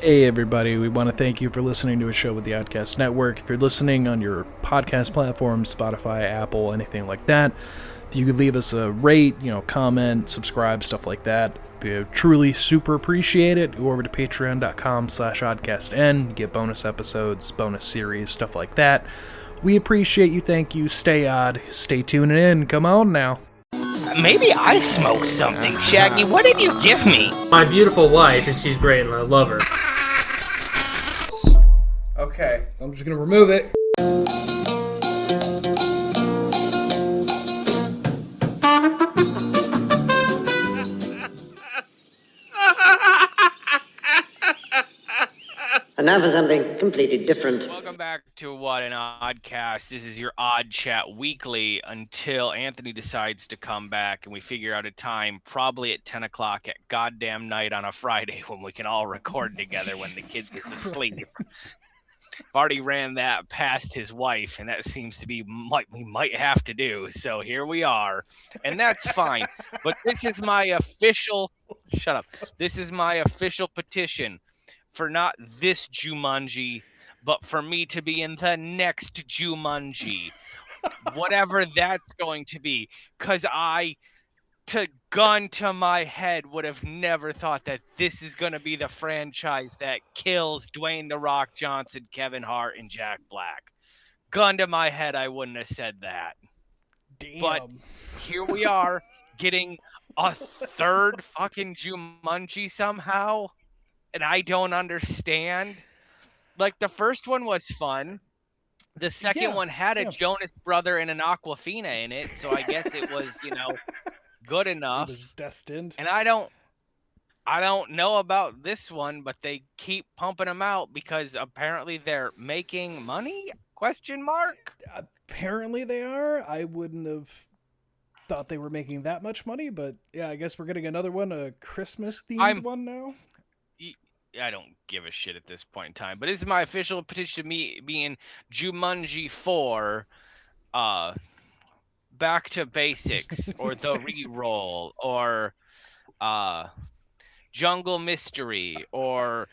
Hey everybody, we want to thank you for listening to a show with the Oddcast Network. If you're listening on your podcast platform, Spotify, Apple, anything like that, if you could leave us a rate, comment, subscribe, stuff like that, we truly super appreciate it. Go over to patreon.com/oddcastn, get bonus episodes, bonus series, stuff like that. We appreciate you, thank you, stay odd, stay tuning in, come on now. Maybe I smoked something. Shaggy, what did you give me? My beautiful wife, and she's great, and I love her. Okay, I'm just gonna remove it. And now for something completely different. Welcome back to What an Oddcast. This is your Oddchat weekly until Anthony decides to come back and we figure out a time, probably at 10 o'clock at goddamn night on a Friday when we can all record together when the kid is asleep. I've already ran that past his wife, and that seems to be what we might have to do. So here we are, and that's fine. But this is my official... Shut up. This is my official petition for not this Jumanji, but for me to be in the next Jumanji, whatever that's going to be, because to gun to my head, would have never thought that this is going to be the franchise that kills Dwayne "The Rock" Johnson, Kevin Hart, and Jack Black. Gun to my head, I wouldn't have said that. Damn. But here we are, getting a third fucking Jumanji somehow, and I don't understand. Like, the first one was fun. The second one had a Jonas brother and an Aquafina in it, so I guess it was, good enough. It was destined. And I don't know about this one, but they keep pumping them out because apparently they're making money? ? Apparently they are. I wouldn't have thought they were making that much money, but yeah, I guess we're getting another one, a Christmas themed one now. I don't give a shit at this point in time, but this is my official petition to me being Jumanji 4, Back to Basics, or The Reroll, or Jungle Mystery, or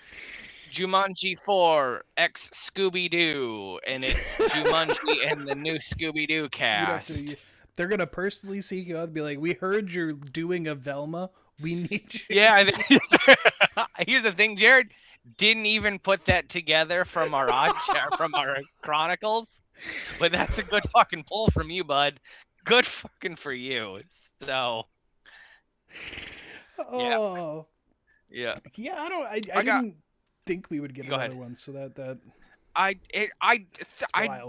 Jumanji 4 X Scooby-Doo, and it's Jumanji and the new Scooby-Doo cast. They're going to personally seek you out and be like, we heard you're doing a Velma. We need you. Yeah, here's the thing, Jared didn't even put that together from our from our Chronicles, but that's a good fucking pull from you, bud. Good fucking for you. So, yeah. I didn't think we would get another one. So that. I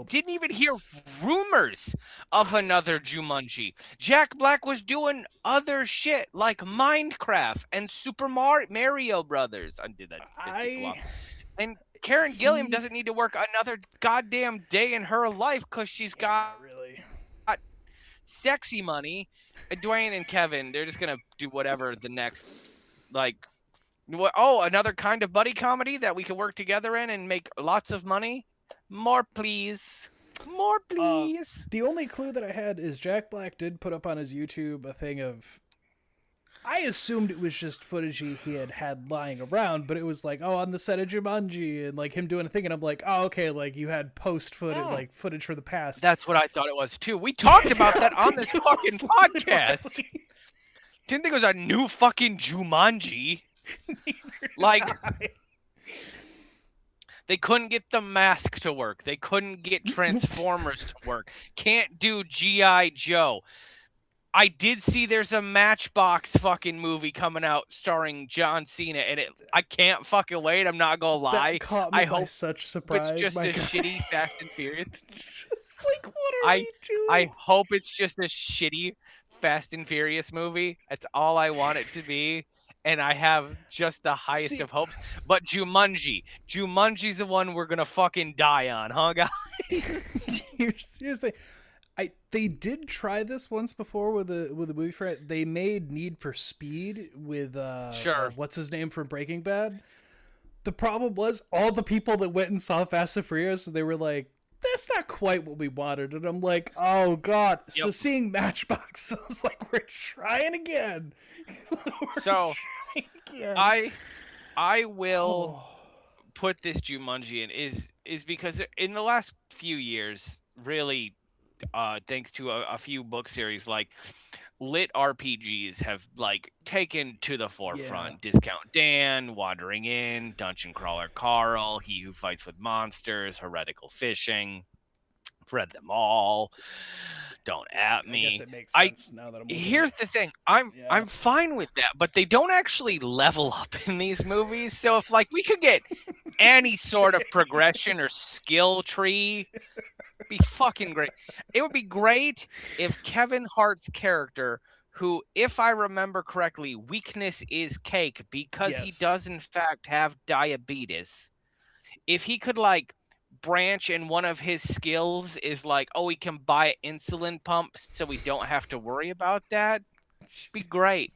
didn't even hear rumors of another Jumanji. Jack Black was doing other shit like Minecraft and Super Mario Brothers. I did that. And Karen Gilliam doesn't need to work another goddamn day in her life because she's got sexy money. And Dwayne and Kevin, they're just gonna do whatever the next, another kind of buddy comedy that we can work together in and make lots of money. More please. The only clue that I had is Jack Black did put up on his YouTube a thing of, I assumed it was just footage he had lying around, but it was like, on the set of Jumanji, and like him doing a thing, and I'm like, okay, like you had post footage, footage for the past. That's what I thought it was too. We talked about that on this fucking podcast. Didn't think it was a new fucking Jumanji. They couldn't get the mask to work. They couldn't get Transformers to work. Can't do G.I. Joe. I did see there's a Matchbox fucking movie coming out starring John Cena, and I can't fucking wait. I'm not gonna lie. That caught me by such surprise. It's just a shitty Fast and Furious. Just like, what are we doing? I hope it's just a shitty Fast and Furious movie. That's all I want it to be. And I have just the highest of hopes. But Jumanji's the one we're gonna fucking die on, huh, guys? Here's the thing. They did try this once before with a movie for they made Need for Speed with what's his name from Breaking Bad. The problem was all the people that went and saw Fast and Furious, they were like, that's not quite what we wanted. And I'm like, oh god. Yep. So seeing Matchbox, I was like, we're trying again. I will put this Jumanji in is because in the last few years, really, thanks to a few book series, like lit RPGs have like taken to the forefront. Discount Dan, Wandering In, Dungeon Crawler Carl, He Who Fights with Monsters, Heretical Fishing. Read them all. Don't at me. I guess it makes sense now that I'm looking Here's the thing. I'm fine with that, but they don't actually level up in these movies. So if like we could get any sort of progression or skill tree, it'd be fucking great. It would be great if Kevin Hart's character, who, if I remember correctly, weakness is cake because he does in fact have diabetes. If he could like branch and one of his skills is like, oh, he can buy insulin pumps so we don't have to worry about that. Be great.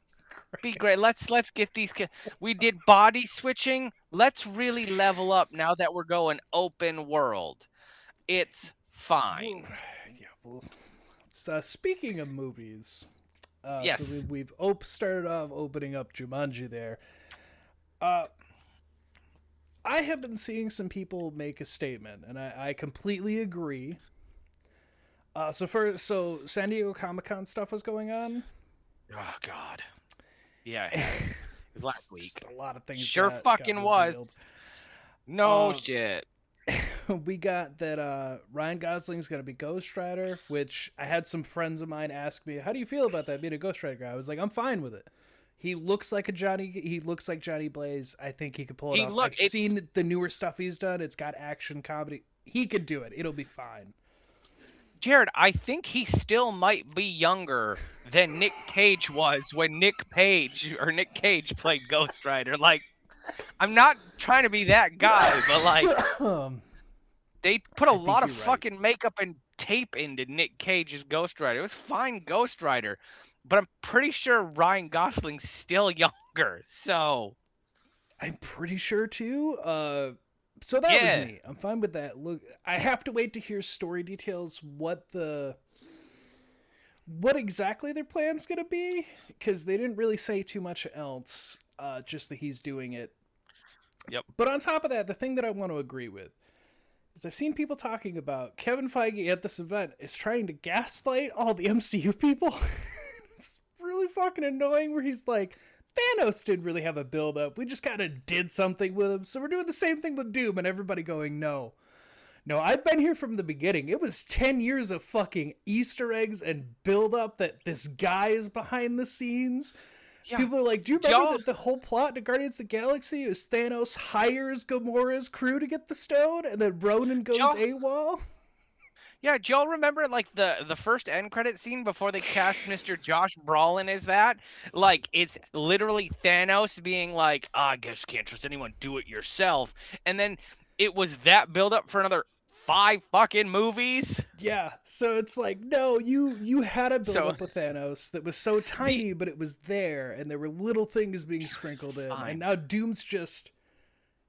Be great. Let's get these kids. We did body switching. Let's really level up now that we're going open world. It's fine. Speaking of movies, yes, so we've started off opening up Jumanji there. I have been seeing some people make a statement, and I completely agree. So San Diego Comic-Con stuff was going on. Oh God, yeah, it has. It was last week. Just a lot of things. Sure, fucking was. No shit. We got that Ryan Gosling's gonna be Ghost Rider, which I had some friends of mine ask me, "How do you feel about that being a Ghost Rider guy?" I was like, "I'm fine with it." He looks like Johnny Blaze. I think he could pull it off. I've seen the newer stuff he's done. It's got action, comedy. He could do it. It'll be fine. Jared, I think he still might be younger than Nick Cage was when Nick Cage played Ghost Rider. Like, I'm not trying to be that guy, but like, they put a lot of fucking makeup and tape into Nick Cage's Ghost Rider. It was fine Ghost Rider. But I'm pretty sure Ryan Gosling's still younger, so I'm pretty sure too. So that was me. I'm fine with that. Look, I have to wait to hear story details. What exactly their plan's gonna be? Because they didn't really say too much else. Just that he's doing it. Yep. But on top of that, the thing that I want to agree with is I've seen people talking about Kevin Feige at this event is trying to gaslight all the MCU people. It's really fucking annoying where he's like, Thanos didn't really have a build up. We just kind of did something with him. So we're doing the same thing with Doom, and everybody going, no, I've been here from the beginning. It was 10 years of fucking Easter eggs and build up that this guy is behind the scenes. Yeah. People are like, do you remember that the whole plot to Guardians of the Galaxy is Thanos hires Gamora's crew to get the stone and then Ronan goes AWOL? Yeah, do y'all remember like the first end credit scene before they cast Mr. Josh Brolin as that? Like, it's literally Thanos being like, I guess you can't trust anyone, do it yourself. And then it was that build up for another 5 fucking movies. Yeah, so it's like, no, you had a build up with Thanos that was so tiny, but it was there, and there were little things being sprinkled in. And now Doom's just,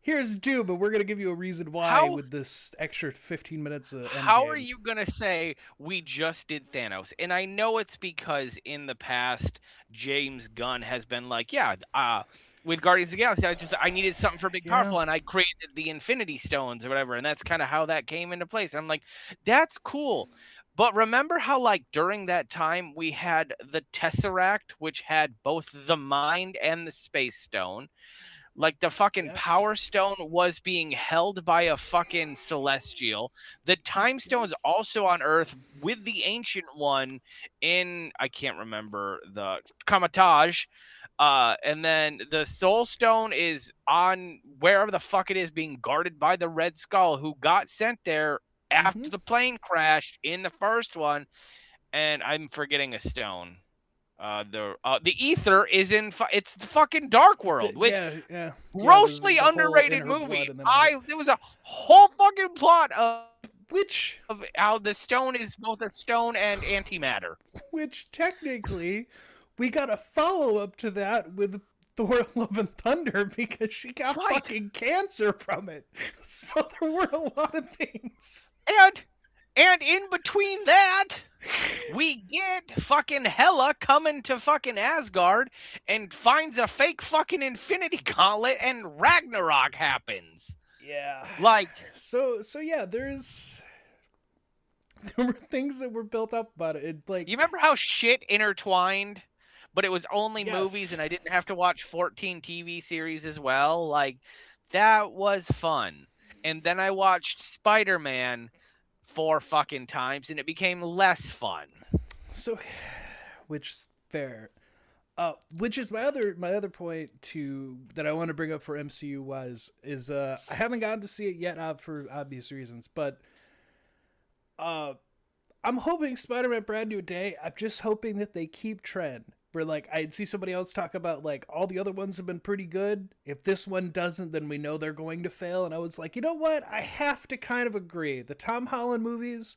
here's Doom, but we're going to give you a reason why with this extra 15 minutes of How are you going to say we just did Thanos? And I know it's because in the past, James Gunn has been like, with Guardians of the Galaxy, I needed something for Big Powerful, and I created the Infinity Stones or whatever, and that's kind of how that came into place. And I'm like, that's cool. But remember how, like, during that time, we had the Tesseract, which had both the Mind and the Space Stone. Like, the fucking Power Stone was being held by a fucking Celestial. The Time Stone's also on Earth with the Ancient One in, I can't remember, the Kamatage. And then the Soul Stone is on wherever the fuck it is being guarded by the Red Skull, who got sent there after the plane crashed in the first one. And I'm forgetting a stone. The Ether is in it's the fucking Dark World, which grossly underrated movie. There was a whole fucking plot of how the stone is both a stone and antimatter. Which technically we got a follow-up to that with Thor Love and Thunder because she got fucking cancer from it. So there were a lot of things. And in between that, we get fucking Hela coming to fucking Asgard and finds a fake fucking Infinity Gauntlet and Ragnarok happens. Yeah. Like, so yeah, there were things that were built up about it. Like, you remember how shit intertwined, but it was only yes. movies and I didn't have to watch 14 TV series as well? Like, that was fun. And then I watched Spider-Man 4 fucking times and it became less fun. So, which is fair. Which is my other point that I want to bring up for MCU is I haven't gotten to see it yet for obvious reasons, but I'm hoping Spider-Man Brand New Day. I'm just hoping that they keep trend. Where like I'd see somebody else talk about like all the other ones have been pretty good. If this one doesn't, then we know they're going to fail. And I was like, you know what? I have to kind of agree. The Tom Holland movies,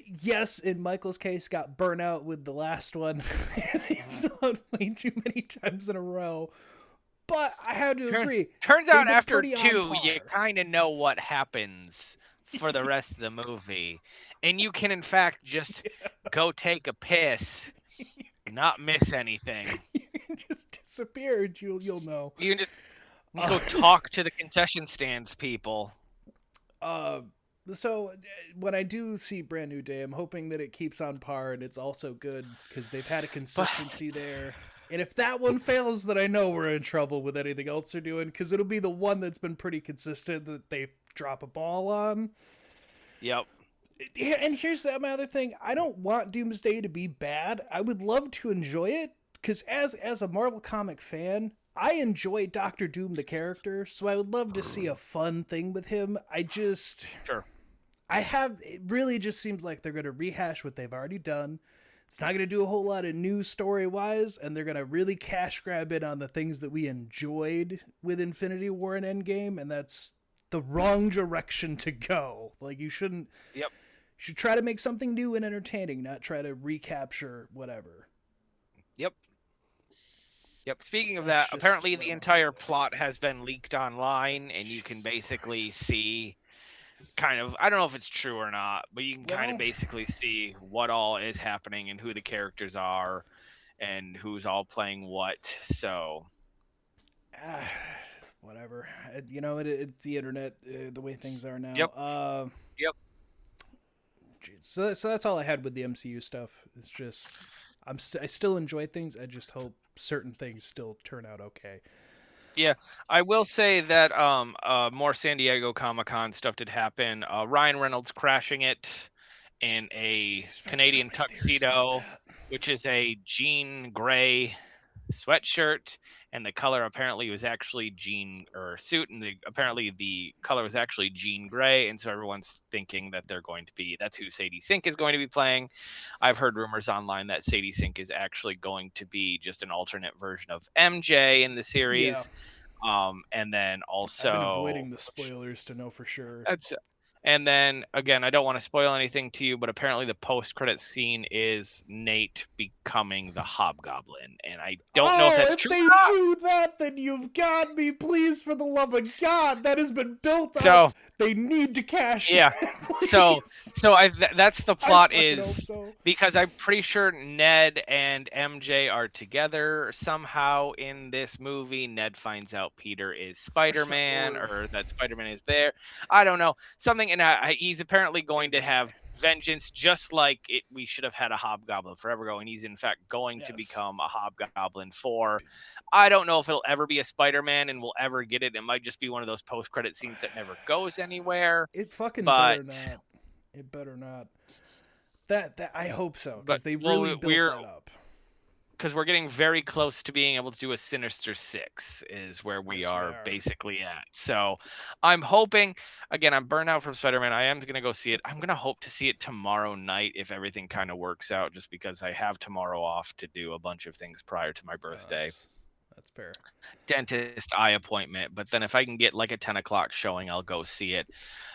yes, in Michael's case, got burnt out with the last one. He saw it way too many times in a row. But I have to agree. Turns out after 2, you kind of know what happens for the rest of the movie. And you can, in fact, just go take a piss, not miss anything. You can just disappear and you'll know. You can just go talk to the concession stands people. So when I do see Brand New Day, I'm hoping that it keeps on par and it's also good because they've had a consistency there. And if that one fails, then I know we're in trouble with anything else they're doing because it'll be the one that's been pretty consistent that they drop a ball on. Yep. And here's my other thing. I don't want Doomsday to be bad. I would love to enjoy it because as a Marvel comic fan, I enjoy Doctor Doom the character, so I would love to see a fun thing with him. Sure. It really just seems like they're going to rehash what they've already done. It's not going to do a whole lot of new story-wise, and they're going to really cash grab it on the things that we enjoyed with Infinity War and Endgame, and that's the wrong direction to go. Like, you shouldn't... Yep. You should try to make something new and entertaining, not try to recapture whatever. Yep. Speaking of that, apparently the entire plot has been leaked online, and you can basically see kind of, I don't know if it's true or not, but you can kind of basically see what all is happening and who the characters are and who's all playing what. So whatever. It's the internet, the way things are now. Yep. So that's all I had with the MCU stuff. It's just I still enjoy things. I just hope certain things still turn out okay. Yeah, I will say that more San Diego Comic-Con stuff did happen. Ryan Reynolds crashing it in a Canadian tuxedo, which is a jean gray sweatshirt, and the color apparently was actually suit, and apparently the color was actually jean gray, and so everyone's thinking that that's who Sadie Sink is going to be playing. I've heard rumors online that Sadie Sink is actually going to be just an alternate version of MJ in the series. Yeah. And then also I've been avoiding the spoilers to know for sure. And then, again, I don't want to spoil anything to you, but apparently the post-credit scene is Nate becoming the Hobgoblin. And I don't know if that's true. If they do that, then you've got me. Please, for the love of God, that has been built up. They need to cash it. Yeah. That's the plot is because I'm pretty sure Ned and MJ are together somehow in this movie. Ned finds out Peter is Spider-Man or that Spider-Man is there. I don't know. Something, and he's apparently going to have vengeance, just like we should have had a Hobgoblin forever ago, and he's in fact going to become a Hobgoblin 4. I don't know if it'll ever be a Spider-Man and we'll ever get it. It might just be one of those post-credit scenes that never goes anywhere. It fucking better not. It better not. That I hope so, because they really built that up. Because we're getting very close to being able to do a Sinister 6 is where we are basically at. So I'm hoping, again, I'm burned out from Spider-Man. I am going to go see it. I'm going to hope to see it tomorrow night if everything kind of works out, just because I have tomorrow off to do a bunch of things prior to my birthday. That's fair. Dentist, eye appointment. But then if I can get like a 10 o'clock showing, I'll go see it.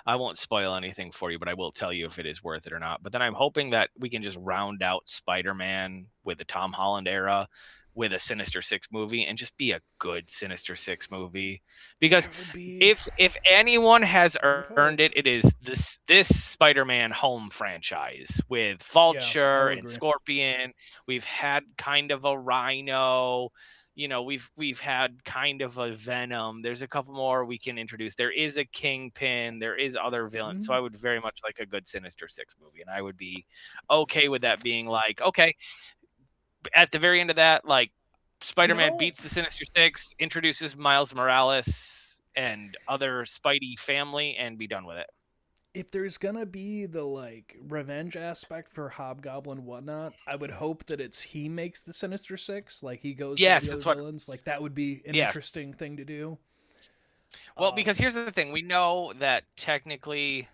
I won't spoil anything for you, but I will tell you if it is worth it or not. But then I'm hoping that we can just round out Spider-Man with the Tom Holland era with a Sinister 6 movie and just be a good Sinister 6 movie. Because if anyone has earned it, it is this Spider-Man home franchise with Vulture and Scorpion. We've had kind of a Rhino. we've had kind of a Venom. There's a couple more we can introduce. There is a Kingpin. There is other villains. So I would very much like a good Sinister Six movie, and I would be okay with that being like, okay, at the very end of that, like Spider-Man beats the Sinister Six, introduces Miles Morales and other Spidey family, and be done with it. If there's gonna be the like revenge aspect for Hobgoblin and whatnot, I would hope that he makes the Sinister Six, like he goes to the other villains. Like that would be an interesting thing to do. Well, because here's the thing: we know that technically,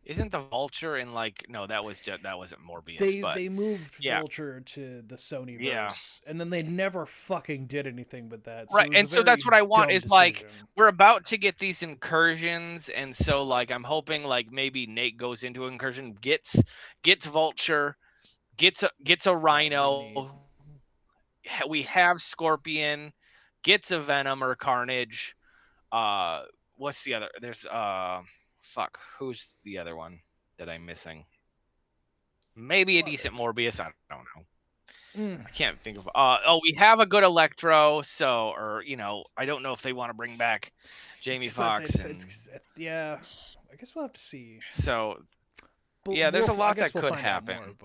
isn't the Vulture in like that wasn't Morbius. They moved Vulture to the Sonyverse, and then they never fucking did anything with that. So right, and so that's what I want is like we're about to get these incursions, and so like I'm hoping like maybe Nate goes into an incursion, gets Vulture, gets a Rhino. We have Scorpion, gets a Venom or Carnage. What's the other? There's who's the other one that I'm missing? Maybe a decent Morbius. I don't know. I can't think of. We have a good Electro. So, I don't know if they want to bring back Jamie Foxx. Yeah, I guess we'll have to see. So, there's a lot that could happen.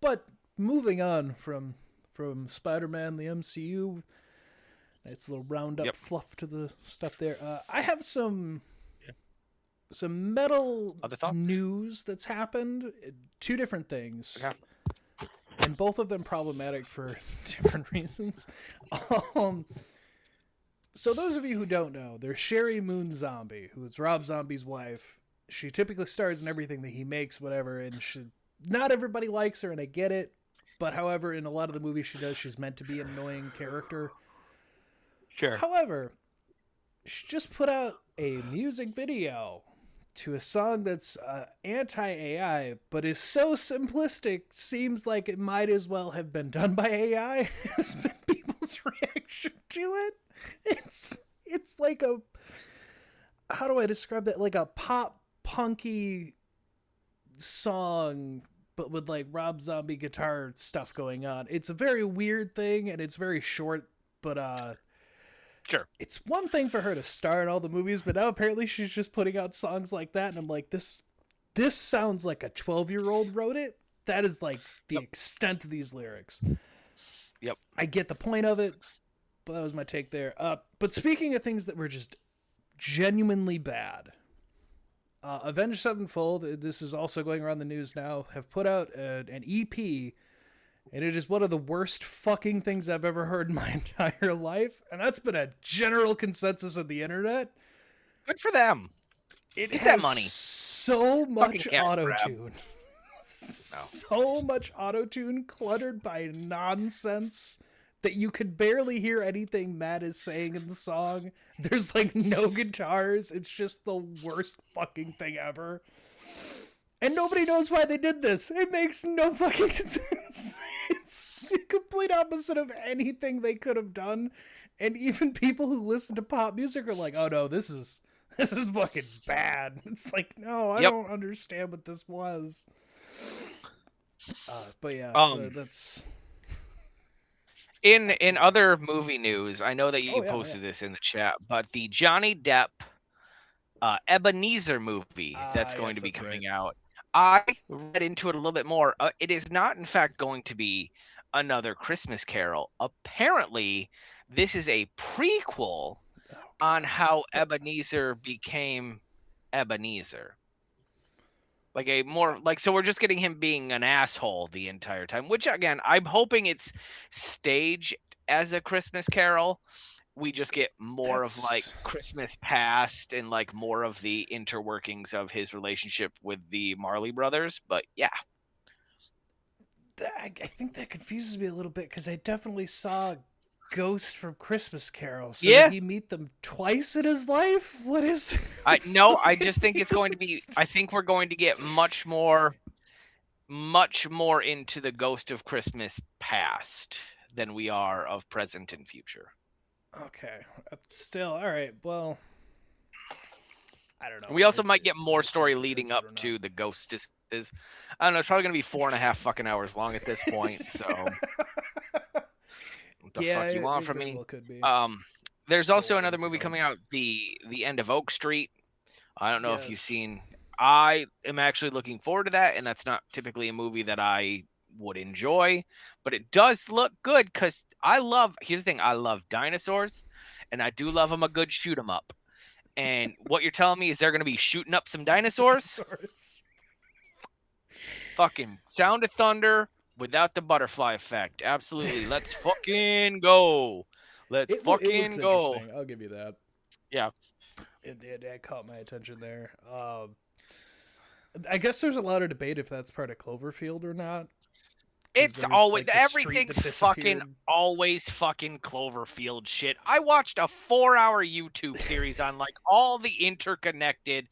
But moving on from Spider-Man, the MCU. Nice little roundup fluff to the stuff there. I have some metal news that's happened. Two different things. Okay. And both of them problematic for different reasons. So those of you who don't know, there's Sherry Moon Zombie, who is Rob Zombie's wife. She typically stars in everything that he makes, whatever, and not everybody likes her, and I get it. But however, in a lot of the movies she does, she's meant to be an annoying character. Sure. However, she just put out a music video to a song that's anti-AI, but is so simplistic, seems like it might as well have been done by AI, has been people's reaction to it. It's like how do I describe that? Like a pop punky song, but with like Rob Zombie guitar stuff going on. It's a very weird thing, and it's very short, but sure. It's one thing for her to star in all the movies, but now apparently she's just putting out songs like that, and I'm like, this sounds like a 12-year-old wrote it. That is like the extent of these lyrics. Yep. I get the point of it, but that was my take there. But speaking of things that were just genuinely bad, Avenged Sevenfold, this is also going around the news now, have put out an EP. And it is one of the worst fucking things I've ever heard in my entire life. And that's been a general consensus of the internet. Good for them. It Get has that money. So much auto-tune. So much auto-tune cluttered by nonsense that you could barely hear anything Matt is saying in the song. There's like no guitars. It's just the worst fucking thing ever. And nobody knows why they did this. It makes no fucking sense. It's the complete opposite of anything they could have done. And even people who listen to pop music are like, oh no, this is fucking bad. It's like, no, I don't understand what this was. But yeah, so that's... In other movie news, I know that you posted this in the chat, but the Johnny Depp Ebenezer movie that's going to be coming out. I read into it a little bit more. It is not, in fact, going to be another Christmas Carol. Apparently, this is a prequel on how Ebenezer became Ebenezer. Like a more like, so we're just getting him being an asshole the entire time, which again, I'm hoping it's staged as a Christmas Carol. We just get more of like Christmas past and like more of the interworkings of his relationship with the Marley brothers. But yeah, I think that confuses me a little bit because I definitely saw Ghost from Christmas Carol. So did he meet them twice in his life? What is? I just think it's going to be. I think we're going to get much more into the Ghost of Christmas past than we are of present and future. Okay. Still, all right. Well, I don't know. We also might get more story leading up to the Ghost. I don't know. It's probably going to be 4.5 fucking hours long at this point. So What the fuck you want from me? Well could be. There's also another movie coming out, The End of Oak Street. I don't know if you've seen. I am actually looking forward to that, and that's not typically a movie that I would enjoy, but it does look good because here's the thing, I love dinosaurs, and I do love them a good shoot 'em up. And what you're telling me is they're going to be shooting up some dinosaurs? Fucking Sound of Thunder without the butterfly effect. Absolutely. Let's fucking go. Let's fucking go. I'll give you that. Yeah. It caught my attention there. I guess there's a lot of debate if that's part of Cloverfield or not. It's always everything's fucking always fucking Cloverfield shit. I watched a 4-hour YouTube series on like all the interconnected,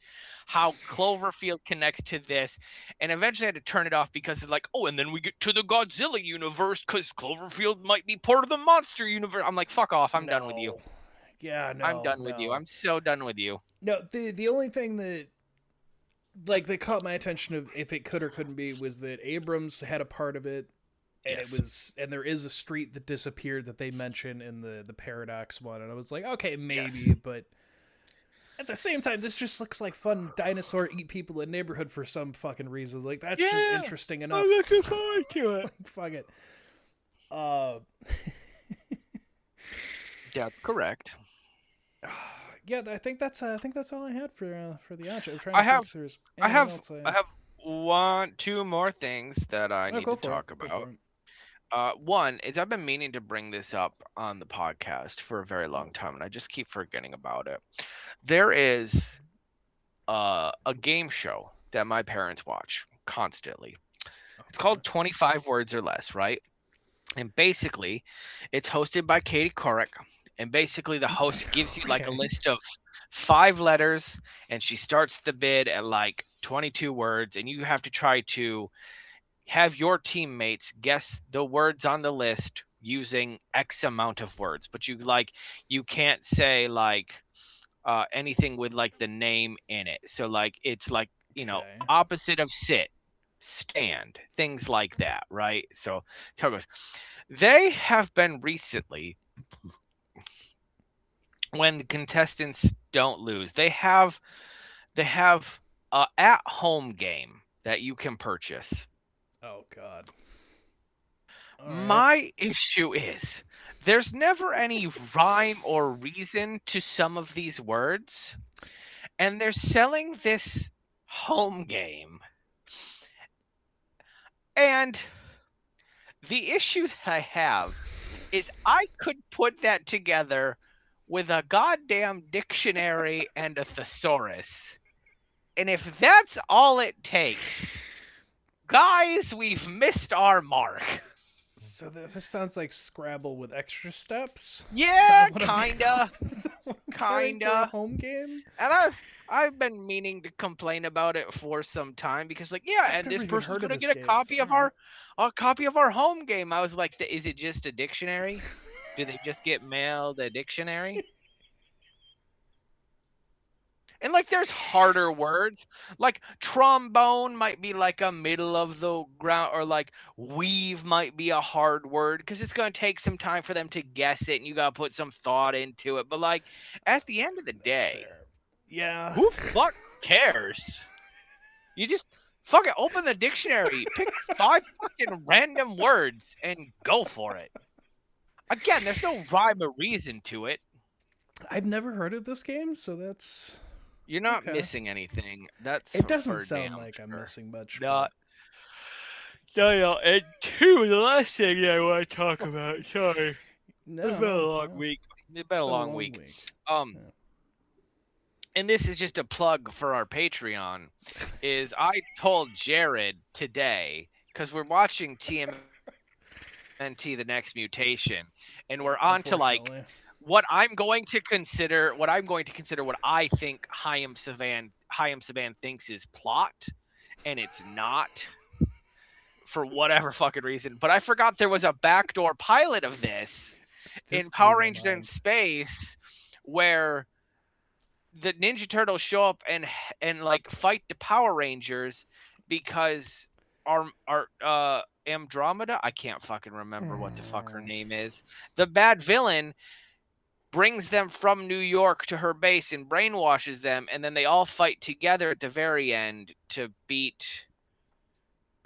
how Cloverfield connects to this, and eventually I had to turn it off because it's like, oh, and then we get to the Godzilla universe because Cloverfield might be part of the monster universe. I'm like, fuck off. I'm done with you. Yeah, no. I'm done with you. I'm so done with you. No, the only thing that that caught my attention of if it could or couldn't be was that Abrams had a part of it, and there is a street that disappeared that they mention in the Paradox one, and I was like, okay, maybe, but at the same time, this just looks like fun dinosaur eat people in neighborhood for some fucking reason. Like that's just interesting enough. I'm looking forward to it. Fuck it. That's correct. Yeah, I think that's all I had for the Oddchat. I have 2 more things that I need to talk about. One is I've been meaning to bring this up on the podcast for a very long time, and I just keep forgetting about it. There is a game show that my parents watch constantly. It's called 25 Words or Less, right? And basically, it's hosted by Katie Couric. And basically, the host gives you like a list of 5 letters, and she starts the bid at like 22 words, and you have to try to have your teammates guess the words on the list using X amount of words. But you can't say like anything with like the name in it. So like it's like, opposite of sit, stand, things like that, right? So that's how it goes. They have been recently, when the contestants don't lose, they have a at-home game that you can purchase. Oh God. My issue is there's never any rhyme or reason to some of these words, and they're selling this home game. And the issue that I have is I could put that together with a goddamn dictionary and a thesaurus. And if that's all it takes, guys, we've missed our mark. So this sounds like Scrabble with extra steps? Yeah, kinda. Kinda. Home game? And I've been meaning to complain about it for some time because and this person's gonna get a copy of our home game. I was like, is it just a dictionary? Do they just get mailed a dictionary? And like there's harder words, like trombone might be like a middle of the ground, or like weave might be a hard word because it's going to take some time for them to guess it and you got to put some thought into it. But like at the end of the day, who fuck cares? You just fucking open the dictionary, pick 5 fucking random words and go for it. Again, there's no rhyme or reason to it. I've never heard of this game, so that's... You're not missing anything. It doesn't sound like I'm missing much. No. And 2, the last thing I want to talk about. Sorry. It's been a long week. It's been a long week. And this is just a plug for our Patreon. Is I told Jared today, because we're watching TMNT The Next Mutation, and we're on to like what I'm going to consider what I think Chaim Saban thinks is plot, and it's not, for whatever fucking reason. But I forgot there was a backdoor pilot of this in Power Rangers in Space where the Ninja Turtles show up and like fight the Power Rangers because Andromeda. I can't fucking remember what the fuck her name is. The bad villain brings them from New York to her base and brainwashes them, and then they all fight together at the very end to beat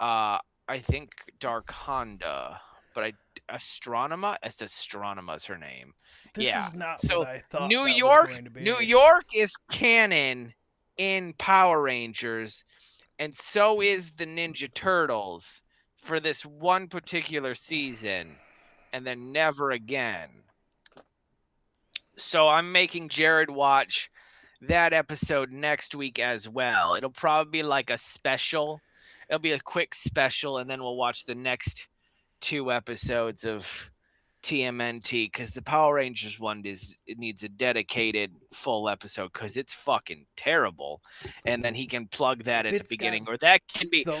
I think Dark Honda, but Astronoma's her name. This is not so what I thought New that York, was going to be. New York is canon in Power Rangers, and so is the Ninja Turtles for this one particular season, and then never again. So I'm making Jared watch that episode next week as well. It'll probably be like a special. It'll be a quick special, and then we'll watch the next 2 episodes of TMNT, because the Power Rangers one it needs a dedicated full episode because it's fucking terrible. And then he can plug that at the beginning, or that can be, I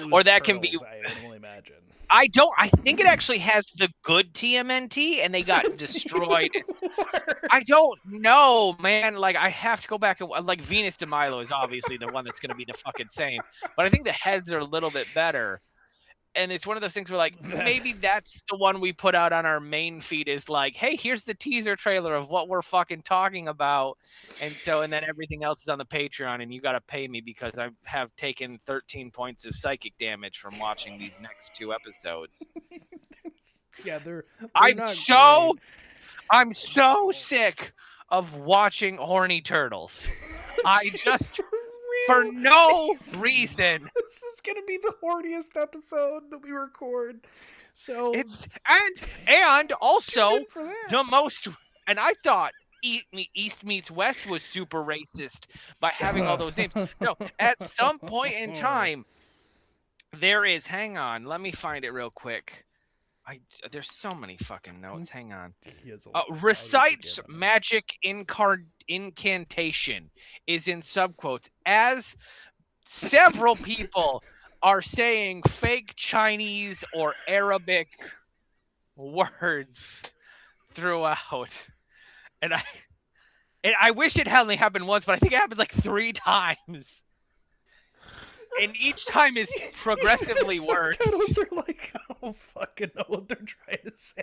only imagine. I think it actually has the good TMNT, and they got destroyed. I don't know, man. Like, I have to go back and like Venus de Milo is obviously the one that's going to be the fucking same, but I think the heads are a little bit better. And it's one of those things where, like, maybe that's the one we put out on our main feed is like, hey, here's the teaser trailer of what we're fucking talking about. And then everything else is on the Patreon, and you got to pay me because I have taken 13 points of psychic damage from watching these next 2 episodes. Yeah, they're I'm so sick of watching horny turtles. I just... For no reason. This is gonna be the horniest episode that we record. So it's and also the most. And I thought East Meets West was super racist by having all those names. No, at some point in time, there is. Hang on, let me find it real quick. There's so many fucking notes. Hang on. Recites magic incantation is in subquotes as several people are saying fake Chinese or Arabic words throughout. And I wish it had only happened once, but I think it happens like 3 times. And each time is progressively worse. Subtitles are like, I don't fucking know what they're trying to say.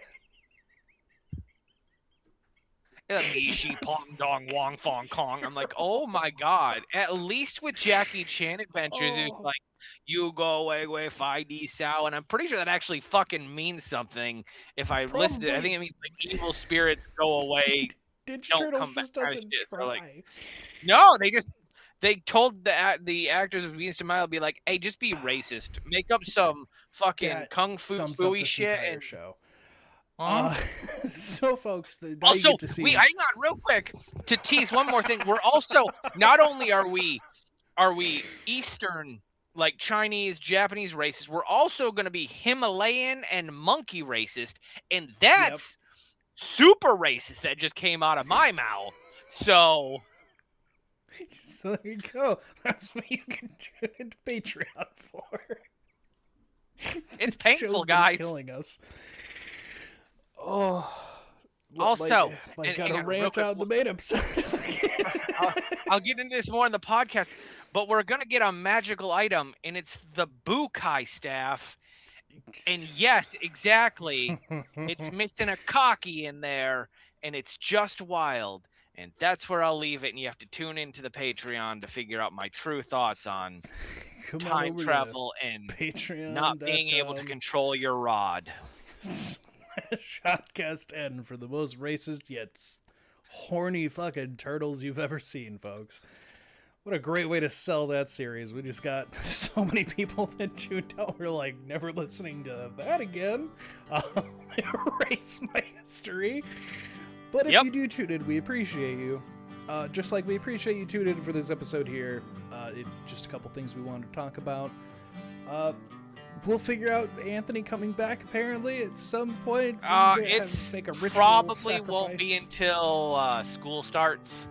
Mishi Pong Dong Wong Fong Kong. I'm like, oh my god. At least with Jackie Chan Adventures, it's like, you go away, 5D Sao. And I'm pretty sure that actually fucking means something if I listed it. I think it means like evil spirits go away. Don't come back. So, like, no, they told the actors of Venus de Milo, be like, hey, just be racist. Make up some fucking kung fu fooey shit. And show. So, folks, also, hang on real quick to tease one more thing. We're also, not only are we Eastern, like Chinese, Japanese racist, we're also going to be Himalayan and monkey racist. And that's super racist that just came out of my mouth. So there you go. That's what you can do into Patreon for. It's painful, guys. Killing us. Oh. Also, I got to rant out the main episode. I'll get into this more in the podcast, but we're gonna get a magical item, and it's the Bukai staff. And yes, exactly, it's missing a cocky in there, and it's just wild. And that's where I'll leave it, and you have to tune into the Patreon to figure out my true thoughts on time travel and not being able to control your rod. Oddcast N for the most racist yet horny fucking turtles you've ever seen, folks. What a great way to sell that series. We just got so many people that tuned out. We're like, never listening to that again. Erase my history. But if you do tune in, we appreciate you. Just like we appreciate you tuning in for this episode here. Just a couple things we wanted to talk about. We'll figure out Anthony coming back apparently at some point. It's probably won't be until school starts.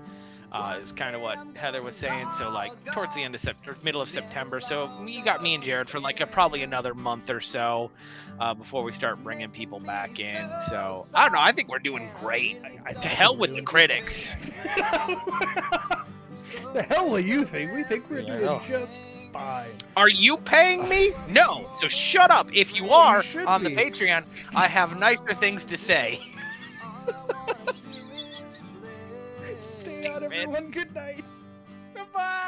Is kind of what Heather was saying. So like towards the end of September, middle of September. So you got me and Jared for like probably another month or so before we start bringing people back in. So I don't know. I think we're doing great. To hell with the critics. The hell do you think? We think we're doing just fine. Are you paying me? No. So shut up. If you are on the Patreon, I have nicer things to say. Stay out, everyone. Good night. Goodbye.